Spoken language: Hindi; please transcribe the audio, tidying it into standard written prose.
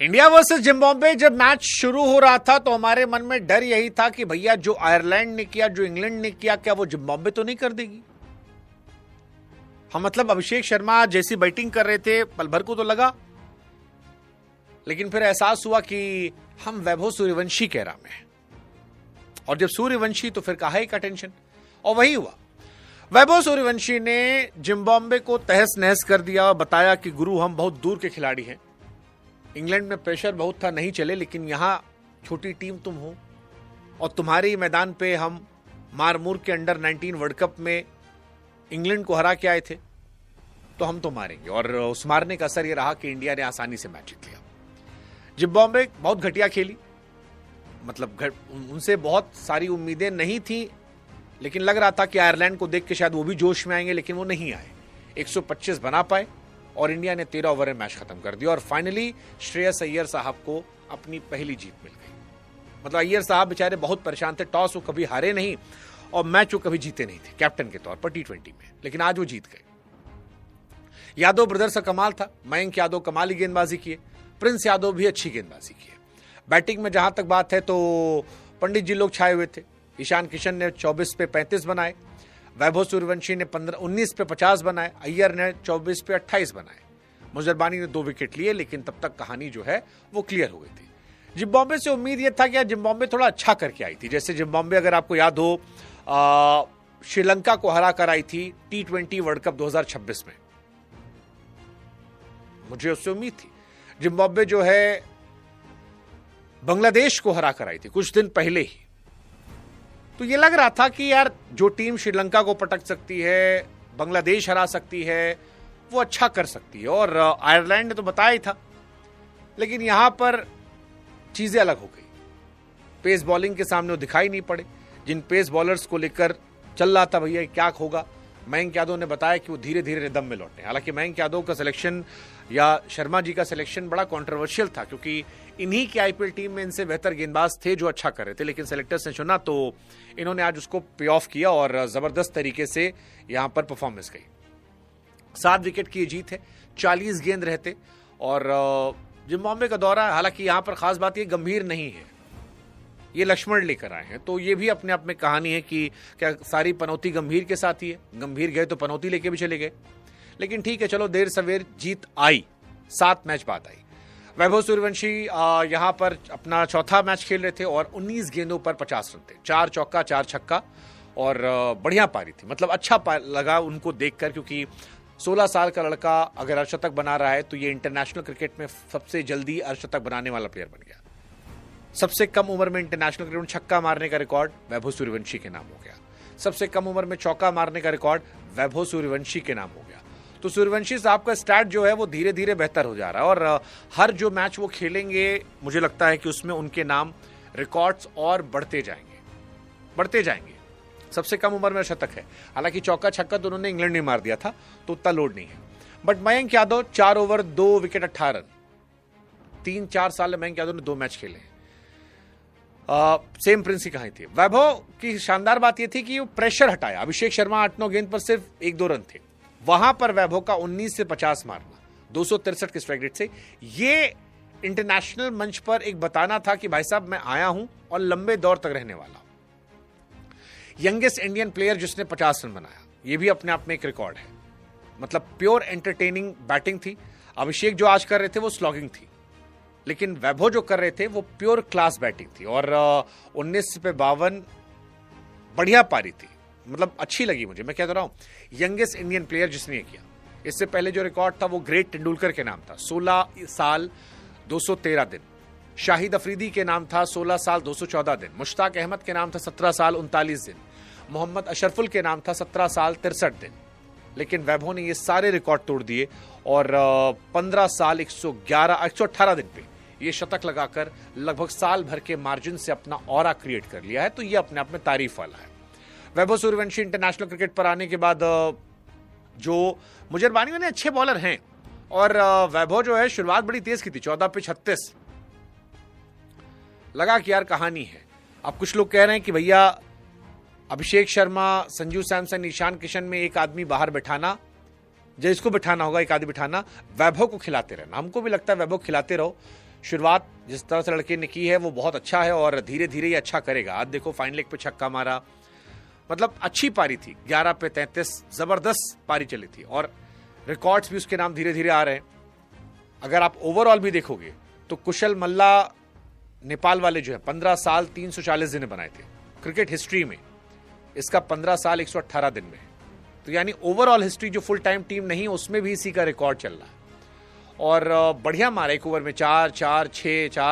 इंडिया वर्सेस जिम्बाब्वे जब मैच शुरू हो रहा था तो हमारे मन में डर यही था कि भैया जो आयरलैंड ने किया, जो इंग्लैंड ने किया, क्या वो जिम्बाब्वे तो नहीं कर देगी। हम मतलब अभिषेक शर्मा जैसी बैटिंग कर रहे थे पल भर को तो लगा, लेकिन फिर एहसास हुआ कि हम वैभव सूर्यवंशी के राह में हैं। और जब सूर्यवंशी तो फिर कहा ही का टेंशन, और वही हुआ। वैभव सूर्यवंशी ने जिम्बाब्वे को तहस नहस कर दिया और बताया कि गुरु हम बहुत दूर के खिलाड़ी हैं, इंग्लैंड में प्रेशर बहुत था, नहीं चले, लेकिन यहां छोटी टीम तुम हो और तुम्हारे ही मैदान पे हम मारमूर के अंडर 19 वर्ल्ड कप में इंग्लैंड को हरा के आए थे, तो हम तो मारेंगे। और उस मारने का असर यह रहा कि इंडिया ने आसानी से मैच जीत लिया। जिम्बाब्वे बहुत घटिया खेली, मतलब उनसे बहुत सारी उम्मीदें नहीं थी, लेकिन लग रहा था कि आयरलैंड को देख के शायद वो भी जोश में आएंगे, लेकिन वो नहीं आए। 125 बना पाए और इंडिया ने 13 ओवर में मैच खत्म कर दिया। और फाइनली श्रेयस अय्यर साहब को अपनी पहली जीत मिल गई। मतलब अय्यर साहब बेचारे बहुत परेशान थे, टॉस वो कभी हारे नहीं और मैच वो कभी जीते नहीं थे कैप्टन के तौर पर T20 में, लेकिन आज वो जीत गए। यादव ब्रदर्स का कमाल था, मयंक यादव कमाली गेंदबाजी किए, प्रिंस यादव भी अच्छी गेंदबाजी किए। बैटिंग में जहां तक बात है तो पंडित जी लोग छाए हुए थे। ईशान किशन ने 24 पे 35 बनाए, वैभव सूर्यवंशी ने 19 पे 50 बनाए, अय्यर ने 24 पे 28 बनाए। मुजरबानी ने 2 विकेट लिए, लेकिन तब तक कहानी जो है वो क्लियर हो गई थी। जिम्बाब्वे से उम्मीद यह था कि जिम्बाब्वे थोड़ा अच्छा करके आई थी। जैसे जिम्बाब्वे अगर आपको याद हो श्रीलंका को हरा कर आई थी T20 वर्ल्ड कप 2026 में, मुझे उससे उम्मीद थी। जिम्बाब्वे जो है बांग्लादेश को हरा कर आई थी कुछ दिन पहले ही, तो ये लग रहा था कि यार जो टीम श्रीलंका को पटक सकती है, बांग्लादेश हरा सकती है, वो अच्छा कर सकती है। और आयरलैंड ने तो बताया ही था, लेकिन यहां पर चीजें अलग हो गई। पेस बॉलिंग के सामने वो दिखाई नहीं पड़े, जिन पेस बॉलर्स को लेकर चल रहा था भैया क्या होगा। मयंक यादव ने बताया कि वो धीरे धीरे रिदम में लौटे। हालांकि मयंक यादव का सिलेक्शन या शर्मा जी का सिलेक्शन बड़ा कंट्रोवर्शियल था, क्योंकि इन्हीं की आईपीएल टीम में इनसे बेहतर गेंदबाज थे जो अच्छा कर रहे थे, लेकिन सेलेक्टर्स ने चुना तो इन्होंने आज उसको पे ऑफ किया और जबरदस्त तरीके से यहां पर परफॉर्मेंस गई। 7 विकेट की जीत है, 40 गेंद रहते। और जिम्बाब्वे का दौरा, हालांकि यहां पर खास बात ये गंभीर नहीं है, ये लक्ष्मण लेकर आए हैं, तो ये भी अपने आप में कहानी है कि क्या सारी पनौती गंभीर के साथ ही है। गंभीर गए तो पनौती लेके भी चले गए, लेकिन ठीक है, चलो देर सवेर जीत आई, 7 मैच बाद आई। वैभव सूर्यवंशी यहां पर अपना चौथा मैच खेल रहे थे और 19 गेंदों पर 50 रन थे, 4 चौका 4 छक्का और बढ़िया पारी थी। मतलब अच्छा लगा उनको देखकर, क्योंकि 16 साल का लड़का अगर अर्धशतक बना रहा है तो ये इंटरनेशनल क्रिकेट में सबसे जल्दी अर्धशतक बनाने वाला प्लेयर बन गया। सबसे कम उम्र में इंटरनेशनल क्रिकेट में छक्का मारने का रिकॉर्ड वैभव सूर्यवंशी के नाम हो गया। सबसे कम उम्र में चौका मारने का रिकॉर्ड वैभव सूर्यवंशी के नाम हो गया। तो सूर्यवंशी साहब का स्टैट जो है वो धीरे धीरे बेहतर हो जा रहा है और हर जो मैच वो खेलेंगे मुझे लगता है कि उसमें उनके नाम रिकॉर्ड्स और बढ़ते जाएंगे। सबसे कम उम्र में शतक है, हालांकि चौका छक्का तो उन्होंने इंग्लैंड में मार दिया था तो उतना लोड नहीं है। But Mayank Yadav 4 over 2 wicket 18 run, 3-4 साल में मयंक यादव ने 2 मैच खेले हैं। सेम प्रिंस की कहानी थी। वैभव की शानदार बात यह थी कि वो प्रेशर हटाया। अभिषेक शर्मा 8-9 गेंद पर सिर्फ 1-2 रन थे, वहां पर वैभव का 19 से 50 मारना, 263 के स्ट्राइक रेट से, ये इंटरनेशनल मंच पर एक बताना था कि भाई साहब मैं आया हूं और लंबे दौर तक रहने वाला हूं। यंगेस्ट इंडियन प्लेयर जिसने 50 रन बनाया, यह भी अपने आप में एक रिकॉर्ड है। मतलब प्योर एंटरटेनिंग बैटिंग थी। अभिषेक जो आज कर रहे थे वो स्लॉगिंग थी, लेकिन वैभव जो कर रहे थे वो प्योर क्लास बैटिंग थी। और 19 पे 52 बढ़िया पारी थी, मतलब अच्छी लगी मुझे। मैं कह रहा हूं यंगेस्ट इंडियन प्लेयर जिसने किया। इससे पहले जो रिकॉर्ड था वो ग्रेट तेंदुलकर के नाम था, 16 साल 213 दिन। शाहिद अफरीदी के नाम था 16 साल 214 दिन। मुश्ताक अहमद के नाम था 17 साल 39 दिन। मोहम्मद अशरफुल के नाम था 17 साल 63 दिन। लेकिन वैभव ने ये सारे रिकॉर्ड तोड़ दिए और 15 साल 118 दिन पे ये शतक लगाकर लगभग साल भर के मार्जिन से अपना ऑरा क्रिएट कर लिया है। तो ये अपने आप में तारीफ वाला है। वैभव सूर्यवंशी इंटरनेशनल क्रिकेट पर आने के बाद जो मुजरबानी ने अच्छे बॉलर हैं और वैभव जो है शुरुआत बड़ी तेज की थी, 14 पे 36, लगा कि यार कहानी है। अब कुछ लोग कह रहे हैं कि भैया अभिषेक शर्मा, संजू सैमसन, ईशान किशन में एक आदमी बाहर बैठाना, जिसको बैठाना होगा एक आदमी बैठाना, वैभव को खिलाते रहना। हमको भी लगता है वैभव खिलाते रहो, शुरुआत जिस तरह से लड़के ने की है वो बहुत अच्छा है और धीरे धीरे ये अच्छा करेगा। आज देखो फाइन लेग पे छक्का मारा, मतलब अच्छी पारी थी, 11 पे 33, जबरदस्त पारी चली थी और रिकॉर्ड्स भी उसके नाम धीरे धीरे आ रहे हैं। अगर आप ओवरऑल भी देखोगे तो कुशल मल्ला नेपाल वाले जो है 15 साल 340 दिन बनाए थे क्रिकेट हिस्ट्री में, इसका 15 साल 118 दिन में। तो यानी ओवरऑल हिस्ट्री जो फुल टाइम टीम नहीं उसमें भी इसी का रिकॉर्ड चल रहा है और बढ़िया मारा, एक ओवर में 4 4 6 4